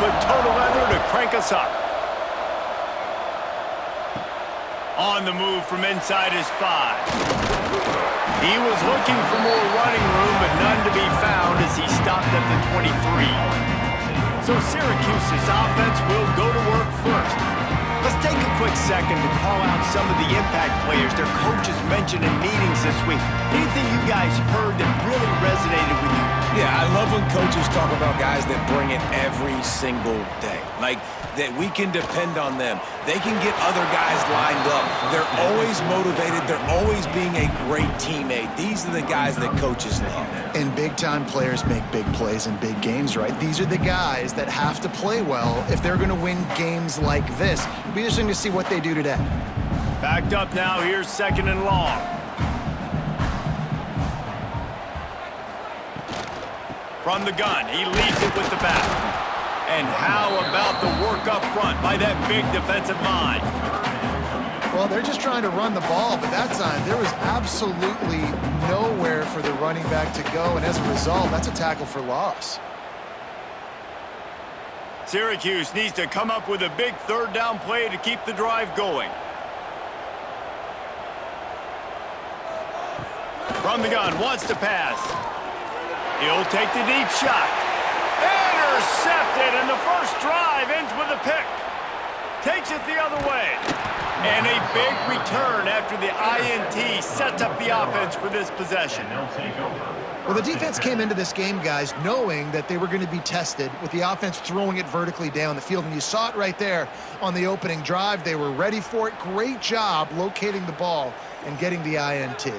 put total leather to crank us up. On the move from inside his 5. He was looking for more running room, but none to be found as he stopped at the 23. So Syracuse's offense will go to work first. Let's take a quick second to call out some of the impact players their coaches mentioned in meetings this week. Anything you guys heard that really resonated with you? Yeah, I love when coaches talk about guys that bring it every single day. Like, that we can depend on them. They can get other guys lined up. They're always motivated. They're always being a great teammate. These are the guys that coaches love. And big-time players make big plays in big games, right? These are the guys that have to play well if they're going to win games like this. It'll be interesting to see what they do today. Backed up now. Here's 2nd and long. From the gun, he leaves it with the back. And how about the work up front by that big defensive line? Well, they're just trying to run the ball, but that time there was absolutely nowhere for the running back to go, and as a result, that's a tackle for loss. Syracuse needs to come up with a big 3rd down play to keep the drive going. From the gun, wants to pass. He'll take the deep shot. Intercepted, and the first drive ends with a pick. Takes it the other way. And a big return after the INT sets up the offense for this possession. Well, the defense came into this game, guys, knowing that they were going to be tested with the offense throwing it vertically down the field. And you saw it right there on the opening drive. They were ready for it. Great job locating the ball and getting the INT.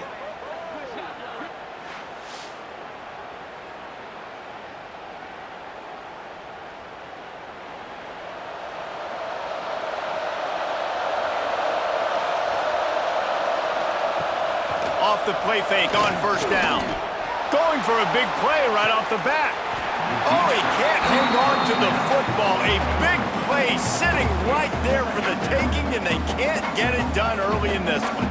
Off the play fake on 1st down. Going for a big play right off the bat. Oh, he can't hang on to the football. A big play sitting right there for the taking, and they can't get it done early in this one.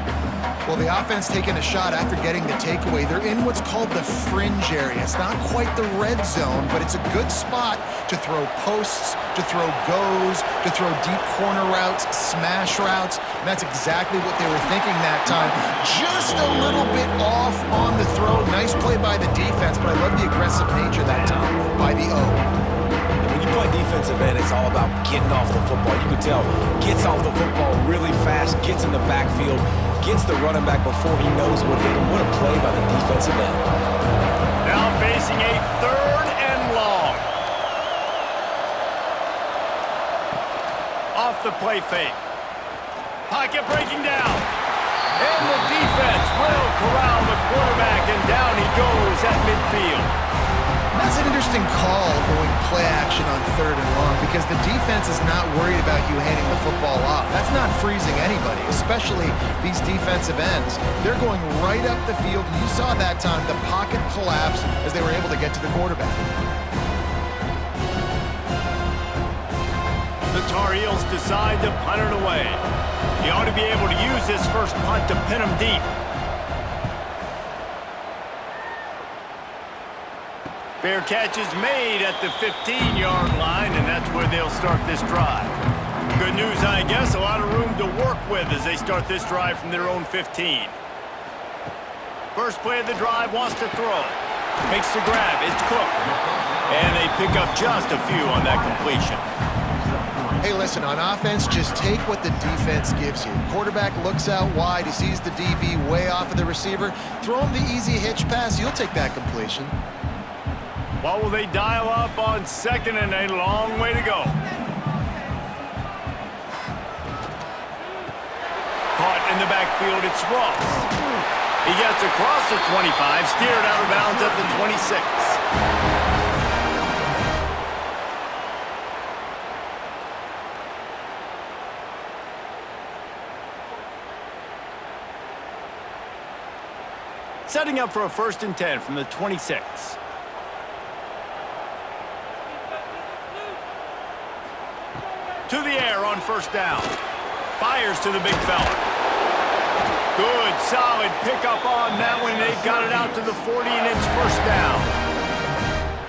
Well, the offense taking a shot after getting the takeaway. They're in what's called the fringe area. It's not quite the red zone, but it's a good spot to throw posts, to throw goes, to throw deep corner routes, smash routes. And that's exactly what they were thinking that time. Just a little bit off on the throw. Nice play by the defense, but I love the aggressive nature that time by the O. When you play defensive end, it's all about getting off the football. You can tell, gets off the football really fast, gets in the backfield, gets the running back before he knows what hit him. What a play by the defensive end. Now facing a 3rd and long. Off the play fake. Pocket breaking down. And the defense will corral the quarterback, and down he goes at midfield. That's an interesting call going play action on 3rd and long because the defense is not worried about you handing the football off. That's not freezing anybody, especially these defensive ends. They're going right up the field. You saw that time the pocket collapse as they were able to get to the quarterback. The Tar Heels decide to punt it away. He ought to be able to use this first punt to pin him deep. Fair catch is made at the 15-yard line, and that's where they'll start this drive. Good news, I guess, a lot of room to work with as they start this drive from their own 15. First play of the drive, wants to throw. Makes the grab, it's Cook. And they pick up just a few on that completion. Hey, listen, on offense, just take what the defense gives you. Quarterback looks out wide, he sees the DB way off of the receiver. Throw him the easy hitch pass, you'll take that completion. What will they dial up on 2nd and a long way to go? Caught in the backfield, it's Ross. He gets across the 25, steered out of bounds at the 26. Setting up for a 1st and 10 from the 26. To the air on 1st down. Fires to the big fella. Good, solid pickup on that one. They've got it out to the 40, and it's 1st down.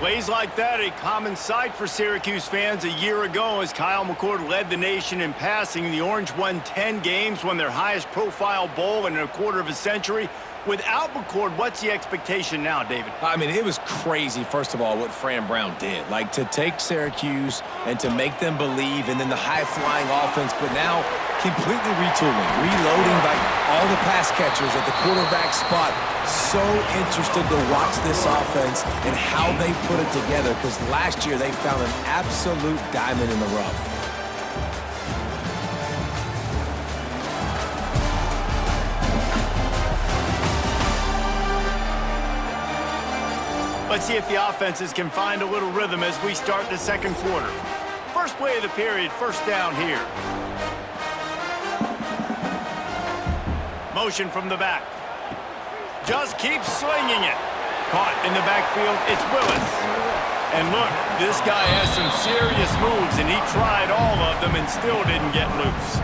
Plays like that, a common sight for Syracuse fans a year ago as Kyle McCord led the nation in passing. The Orange won 10 games, won their highest profile bowl in a quarter of a century. Without McCord, what's the expectation now, David? I mean, it was crazy, first of all, what Fran Brown did. Like, to take Syracuse and to make them believe, and then the high-flying offense, but now completely retooling, reloading, like, all the pass catchers at the quarterback spot. So interested to watch this offense and how they put it together, because last year they found an absolute diamond in the rough. Let's see if the offenses can find a little rhythm as we start the second quarter. First play of the period, first down here. Motion from the back. Just keeps slinging it. Caught in the backfield, it's Willis. And look, this guy has some serious moves, and he tried all of them and still didn't get loose.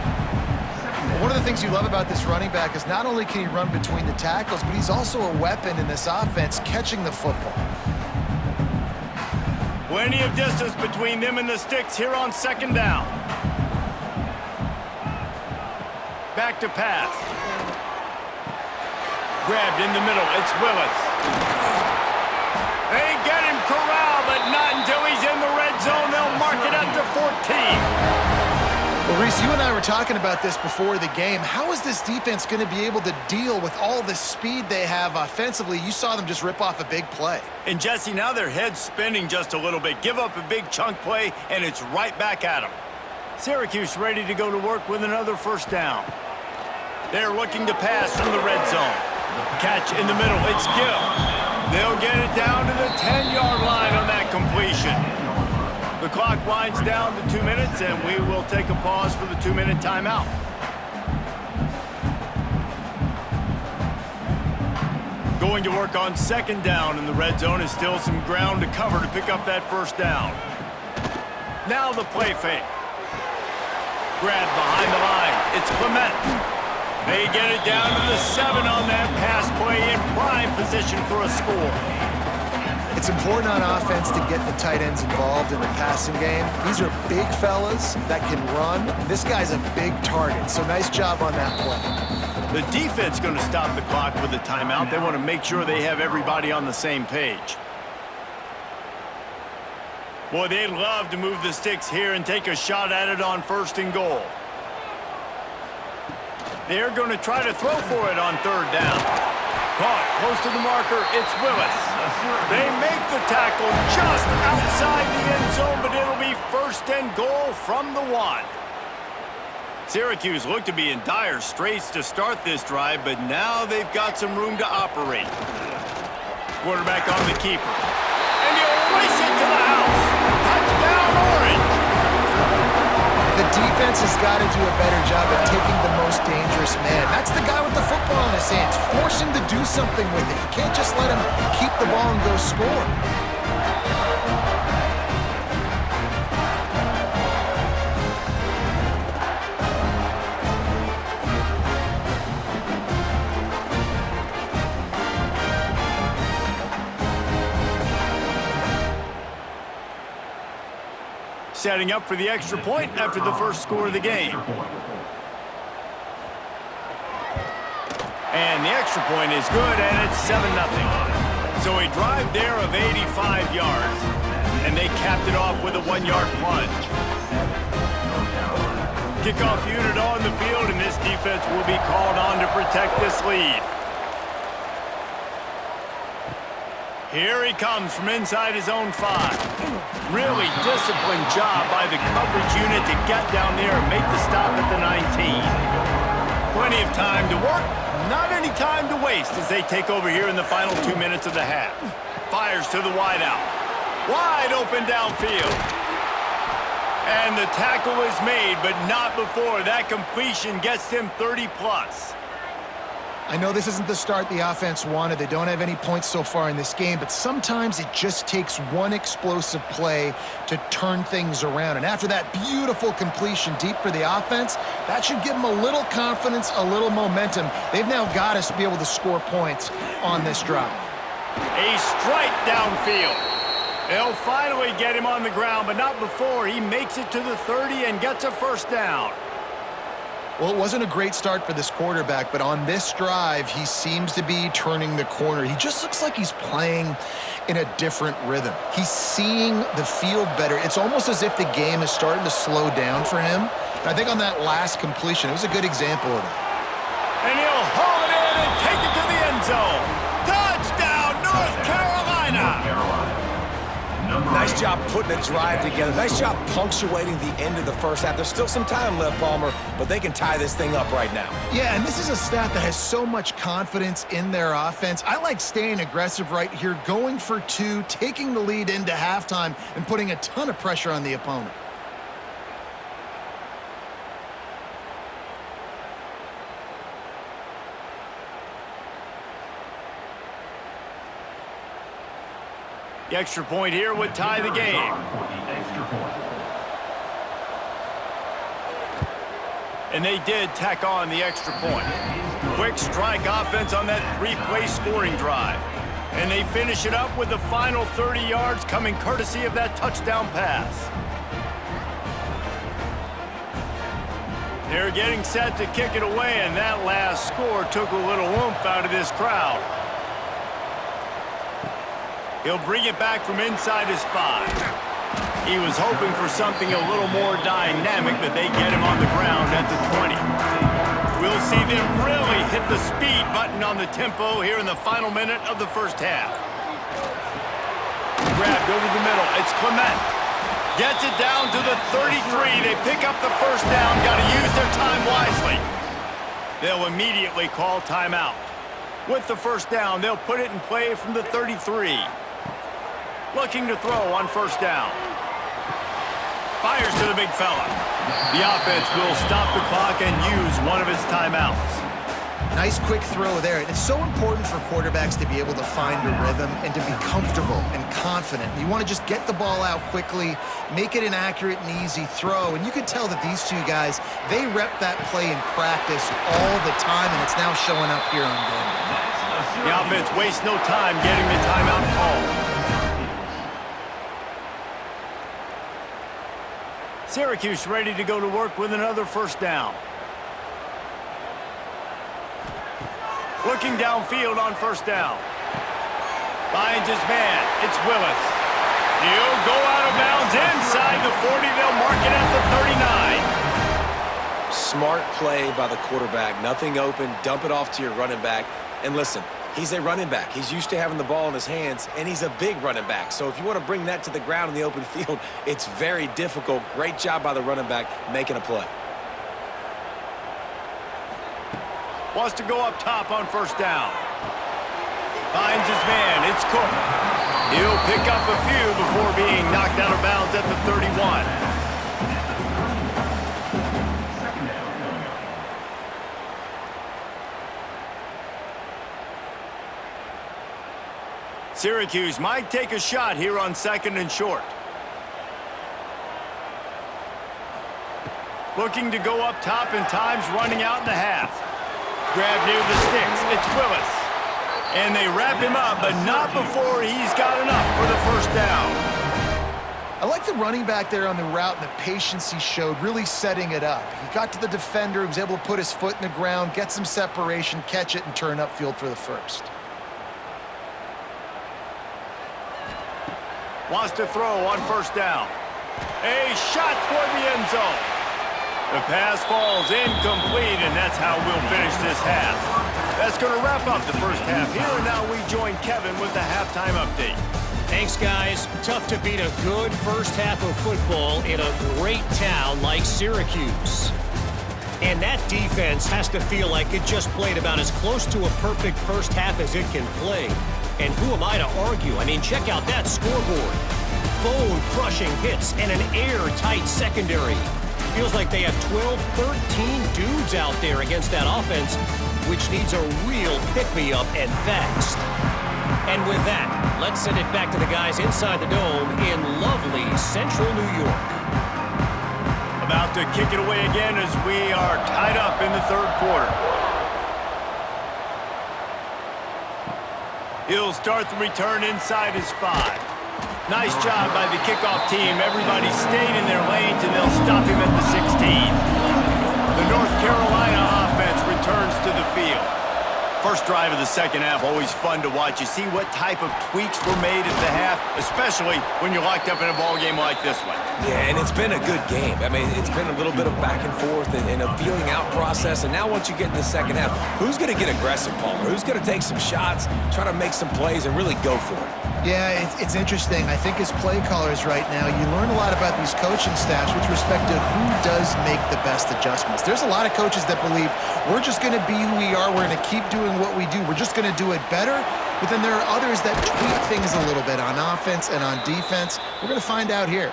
One of the things you love about this running back is not only can he run between the tackles, but he's also a weapon in this offense catching the football. Plenty of distance between them and the sticks here on second down. Back to pass. Grabbed in the middle, it's Willis. They get him corralled, but not until he's in the red zone. They'll mark it at the 14. Well, Reese, you and I were talking about this before the game. How is this defense going to be able to deal with all the speed they have offensively? You saw them just rip off a big play. And Jesse, now their head's spinning just a little bit. Give up a big chunk play, and it's right back at them. Syracuse ready to go to work with another first down. They're looking to pass from the red zone. Catch in the middle, it's Gill. They'll get it down to the 10-yard line on that completion. The clock winds down to 2 minutes, and we will take a pause for the 2-minute timeout. Going to work on second down in the red zone is still some ground to cover to pick up that first down. Now the play fake. Grab behind the line. It's Clement. They get it down to the 7 on that pass play in prime position for a score. It's important on offense to get the tight ends involved in the passing game. These are big fellas that can run. This guy's a big target, so nice job on that play. The defense going to stop the clock with a timeout. They want to make sure they have everybody on the same page. Boy, they'd love to move the sticks here and take a shot at it on first and goal. They're going to try to throw for it on third down. Caught close to the marker, it's Willis. They make the tackle just outside the end zone, but it'll be first and goal from the 1. Syracuse looked to be in dire straits to start this drive, but now they've got some room to operate. Quarterback on the keeper. And he'll race it to the house. Touchdown, Orange. The defense has got to do a better job of taking the most dangerous man. That's the guy with the football in his hands. Force him to do something with it. You can't just let him keep the ball and go score. Setting up for the extra point after the first score of the game. And the extra point is good, and it's 7-0. So a drive there of 85 yards, and they capped it off with a 1-yard plunge. Kickoff unit on the field, and this defense will be called on to protect this lead. Here he comes from inside his own 5. Really disciplined job by the coverage unit to get down there and make the stop at the 19. Plenty of time to work, not any time to waste as they take over here in the final 2 minutes of the half. Fires to the wideout. Wide open downfield. And the tackle is made, but not before that completion gets them 30+. I know this isn't the start the offense wanted. They don't have any points so far in this game, but sometimes it just takes one explosive play to turn things around. And after that beautiful completion deep for the offense, that should give them a little confidence, a little momentum. They've now got us to be able to score points on this drive. A strike downfield. They'll finally get him on the ground, but not before he makes it to the 30 and gets a first down. Well, it wasn't a great start for this quarterback, but on this drive, he seems to be turning the corner. He just looks like he's playing in a different rhythm. He's seeing the field better. It's almost as if the game is starting to slow down for him. And I think on that last completion, it was a good example of that. And he'll haul it in and take it to the end zone. Touchdown, North Carolina! Nice job putting a drive together. Nice job punctuating the end of the first half. There's still some time left, Palmer, but they can tie this thing up right now. Yeah, and this is a staff that has so much confidence in their offense. I like staying aggressive right here, going for two, taking the lead into halftime, and putting a ton of pressure on the opponent. The extra point here would tie the game. And they did tack on the extra point. Quick strike offense on that three-play scoring drive. And they finish it up with the final 30 yards coming courtesy of that touchdown pass. They're getting set to kick it away, and that last score took a little oomph out of this crowd. He'll bring it back from inside his 5. He was hoping for something a little more dynamic, but they get him on the ground at the 20. We'll see them really hit the speed button on the tempo here in the final minute of the first half. Grabbed over the middle. It's Clement. Gets it down to the 33. They pick up the first down. Got to use their time wisely. They'll immediately call timeout. With the first down, they'll put it in play from the 33. Looking to throw on first down. Fires to the big fella. The offense will stop the clock and use one of his timeouts. Nice quick throw there. It's so important for quarterbacks to be able to find a rhythm and to be comfortable and confident. You want to just get the ball out quickly, make it an accurate and easy throw. And you can tell that these two guys, they rep that play in practice all the time, and it's now showing up here on game day. The offense wastes no time getting the timeout called. Syracuse ready to go to work with another first down. Looking downfield on first down. Finds his man. It's Willis. He'll go out of bounds inside the 40. They'll mark it at the 39. Smart play by the quarterback. Nothing open. Dump it off to your running back. And listen, he's a running back. He's used to having the ball in his hands, and he's a big running back. So if you want to bring that to the ground in the open field, it's very difficult. Great job by the running back making a play. Wants to go up top on first down. Finds his man. It's Cook. He'll pick up a few before being knocked out of bounds at the 31. Syracuse might take a shot here on second and short. Looking to go up top, and time's running out in the half. Grab near the sticks. It's Willis. And they wrap him up, but not before he's got enough for the first down. I like the running back there on the route and the patience he showed, really setting it up. He got to the defender, he was able to put his foot in the ground, get some separation, catch it, and turn upfield for the first. Wants to throw on first down. A shot toward the end zone. The pass falls incomplete, and that's how we'll finish this half. That's going to wrap up the first half here, and now we join Kevin with the halftime update. Thanks, guys. Tough to beat a good first half of football in a great town like Syracuse. And that defense has to feel like it just played about as close to a perfect first half as it can play. And who am I to argue? I mean, check out that scoreboard. Bone-crushing hits and an airtight secondary. Feels like they have 12, 13 dudes out there against that offense, which needs a real pick-me-up and fast. And with that, let's send it back to the guys inside the dome in lovely central New York. About to kick it away again as we are tied up in the third quarter. He'll start the return inside his 5. Nice job by the kickoff team. Everybody stayed in their lanes, and they'll stop him at the 16. The North Carolina offense returns to the field. First drive of the second half, always fun to watch. You see what type of tweaks were made at the half, especially when you're locked up in a ball game like this one. Yeah, and it's been a good game. I mean, it's been a little bit of back and forth and a feeling out process. And now once you get in the second half, who's going to get aggressive, Palmer? Who's going to take some shots, try to make some plays, and really go for it? Yeah, it's interesting. I think as play callers right now, you learn a lot about these coaching staffs with respect to who does make the best adjustments. There's a lot of coaches that believe we're just going to be who we are. We're going to keep doing what we do. We're just going to do it better. But then there are others that tweak things a little bit on offense and on defense. We're going to find out here.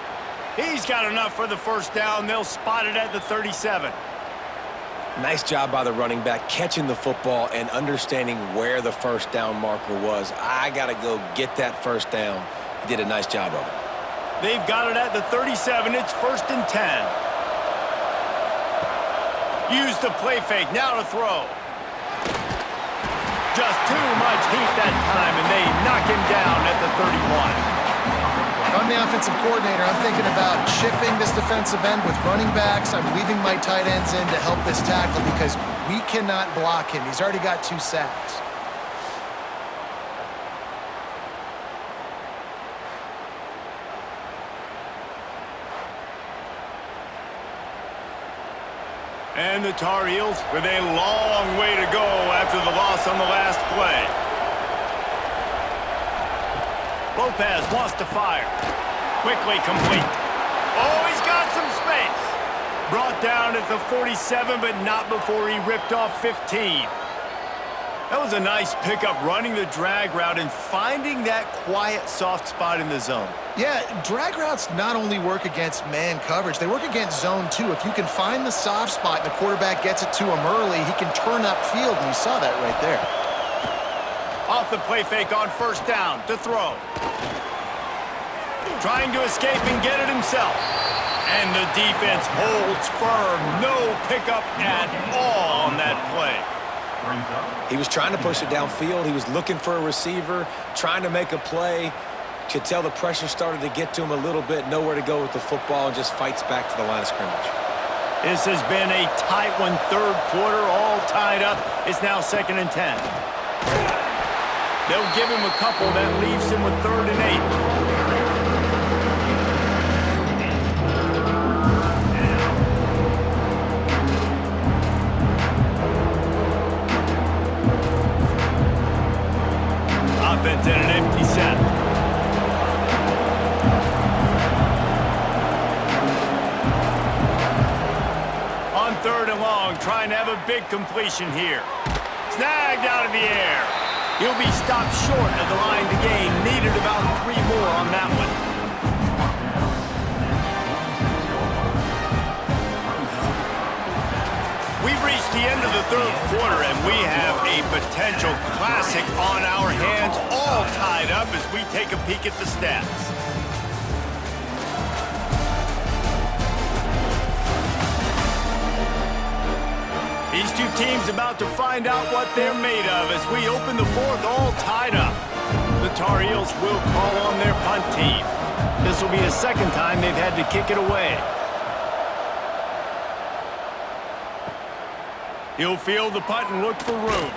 He's got enough for the first down. They'll spot it at the 37. Nice job by the running back catching the football and understanding where the first down marker was. I got to go get that first down. He did a nice job of it. They've got it at the 37. It's 1st and 10. Use the play fake. Now to throw. Just too much heat that time, and they knock him down at the 31. If I'm the offensive coordinator, I'm thinking about chipping this defensive end with running backs. I'm leaving my tight ends in to help this tackle because we cannot block him. He's already got 2 sacks. And the Tar Heels with a long way to go after the loss on the last play. Lopez wants to fire. Quickly complete. Oh, he's got some space. Brought down at the 47, but not before he ripped off 15. That was a nice pickup, running the drag route and finding that quiet, soft spot in the zone. Yeah, drag routes not only work against man coverage, they work against zone too. If you can find the soft spot and the quarterback gets it to him early, he can turn upfield, and you saw that right there. Off the play fake on first down to throw. Trying to escape and get it himself. And the defense holds firm. No pickup at all on that play. He was trying to push it downfield. He was looking for a receiver, trying to make a play. Could tell the pressure started to get to him a little bit. Nowhere to go with the football, and just fights back to the line of scrimmage. This has been a tight one, third quarter, all tied up. It's now 2nd and 10. They'll give him a couple. That leaves him with 3rd and 8. Offense in an empty set. On 3rd and long, trying to have a big completion here. Snagged out of the air. He'll be stopped short of the line to gain. Needed about 3 more on that one. We've reached the end of the 3rd quarter, and we have a potential classic on our hands, all tied up as we take a peek at the stats. These two teams about to find out what they're made of as we open the 4th, all tied up. The Tar Heels will call on their punt team. This will be the 2nd time they've had to kick it away. He'll field the punt and look for room.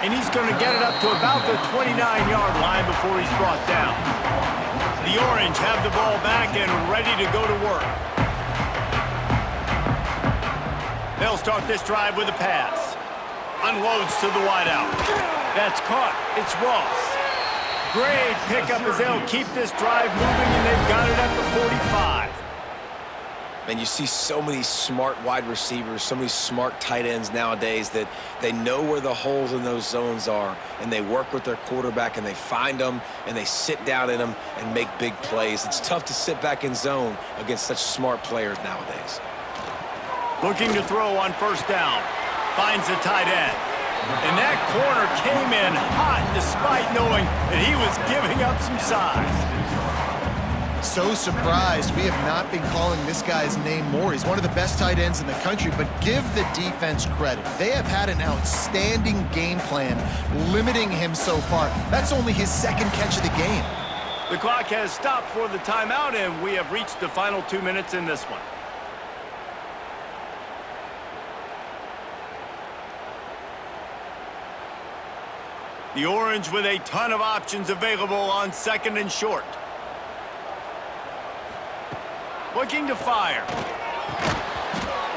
And he's going to get it up to about the 29-yard line before he's brought down. The Orange have the ball back and ready to go to work. They'll start this drive with a pass. Unloads to the wideout. That's caught. It's Ross. Great pickup as they'll keep this drive moving, and they've got it at the 45. And you see so many smart wide receivers, so many smart tight ends nowadays that they know where the holes in those zones are, and they work with their quarterback, and they find them, and they sit down in them and make big plays. It's tough to sit back in zone against such smart players nowadays. Looking to throw on first down. Finds the tight end. And that corner came in hot despite knowing that he was giving up some size. So surprised we have not been calling this guy's name more. He's one of the best tight ends in the country, but give the defense credit. They have had an outstanding game plan limiting him so far. That's only his 2nd catch of the game. The clock has stopped for the timeout, and we have reached the final 2 minutes in this one. The Orange with a ton of options available on second and short. Looking to fire.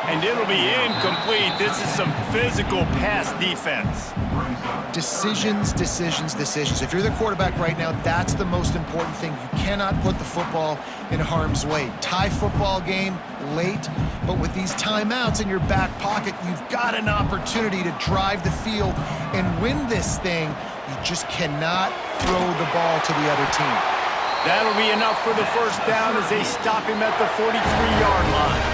And it'll be incomplete. This is some physical pass defense. Decisions, decisions, decisions. If you're the quarterback right now, that's the most important thing. You cannot put the football in harm's way. Tie football game late, but with these timeouts in your back pocket, you've got an opportunity to drive the field and win this thing. You just cannot throw the ball to the other team. That'll be enough for the first down as they stop him at the 43-yard line.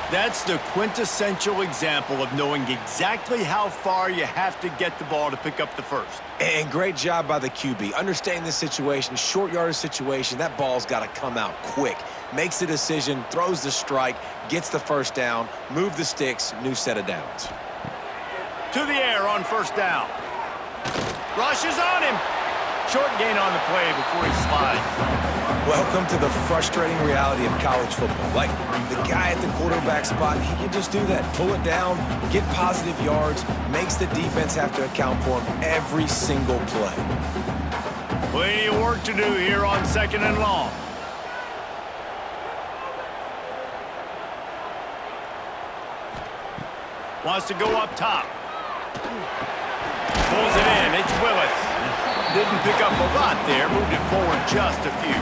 That's the quintessential example of knowing exactly how far you have to get the ball to pick up the first. And great job by the QB. Understanding the situation, short yardage situation, that ball's got to come out quick. Makes the decision, throws the strike, gets the first down, move the sticks, new set of downs. To the air on first down. Rushes on him. Short gain on the play before he slides. Welcome to the frustrating reality of college football. Like, the guy at the quarterback spot, he can just do that. Pull it down, get positive yards, makes the defense have to account for him every single play. Plenty of work to do here on second and long. Wants to go up top. Pulls it in. It's Willis. Didn't pick up a lot there. Moved it forward just a few.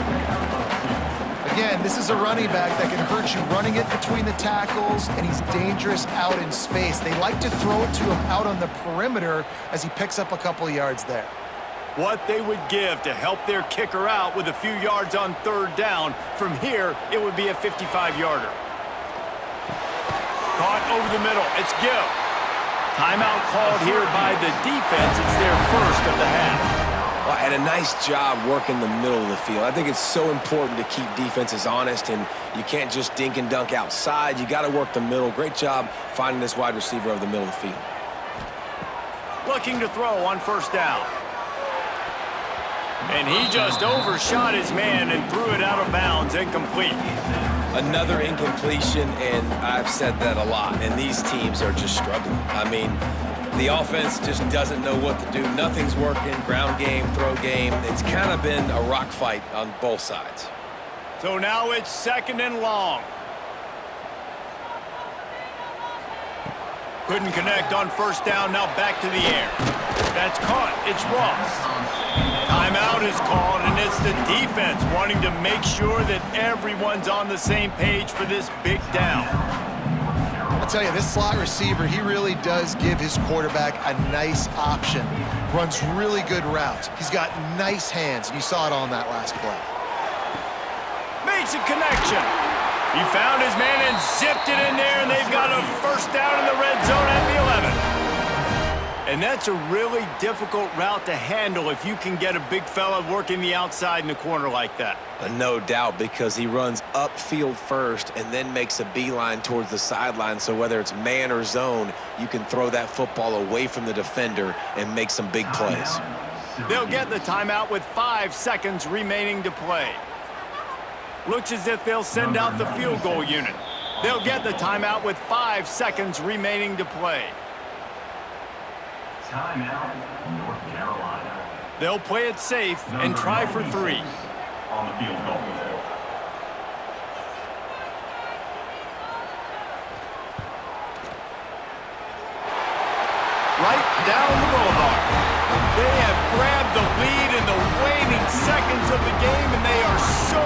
Again, this is a running back that can hurt you running it between the tackles, and he's dangerous out in space. They like to throw it to him out on the perimeter as he picks up a couple of yards there. What they would give to help their kicker out with a few yards on third down. From here, it would be a 55-yarder. Caught over the middle. It's Gill. Timeout called here by the defense. It's their first of the half. Well, and a nice job working the middle of the field. I think it's so important to keep defenses honest, and you can't just dink and dunk outside. You got to work the middle. Great job finding this wide receiver over the middle of the field. Looking to throw on first down. And he just overshot his man and threw it out of bounds, incomplete. Another incompletion, and I've said that a lot, and these teams are just struggling. I mean, the offense just doesn't know what to do. Nothing's working, ground game, throw game. It's kind of been a rock fight on both sides. So now it's second and long. Couldn't connect on first down, now back to the air. That's caught, it's Ross. Timeout is called, and it's the defense wanting to make sure that everyone's on the same page for this big down. I'll tell you, this slot receiver, he really does give his quarterback a nice option. Runs really good routes. He's got nice hands, and you saw it on that last play. Makes a connection. He found his man and zipped it in there, and they've got a first down in the red zone at the 11. And that's a really difficult route to handle if you can get a big fella working the outside in the corner like that. No doubt, because he runs upfield first and then makes a beeline towards the sideline. So whether it's man or zone, you can throw that football away from the defender and make some big plays. They'll get the timeout with 5 seconds remaining to play. Looks as if they'll send out the field goal unit. They'll get the timeout with 5 seconds remaining to play. Timeout, North Carolina. They'll play it safe and try for 3. On the field goal. Right down the boulevard. They have grabbed the lead in the waning seconds of the game, and they are so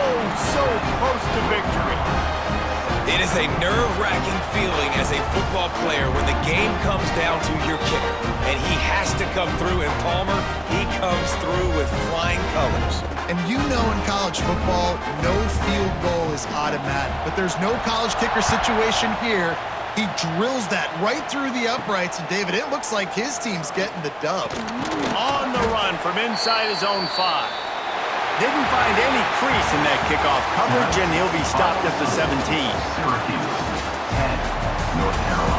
close to victory. It is a nerve-wracking feeling as a football player when the game comes down to your kicker, and he has to come through. And Palmer, he comes through with flying colors. And you know in college football, no field goal is automatic. But there's no college kicker situation here. He drills that right through the uprights. And, David, it looks like his team's getting the dub. On the run from inside his own 5. Didn't find any crease in that kickoff coverage, and he'll be stopped at the 17. Syracuse, 10, North Carolina.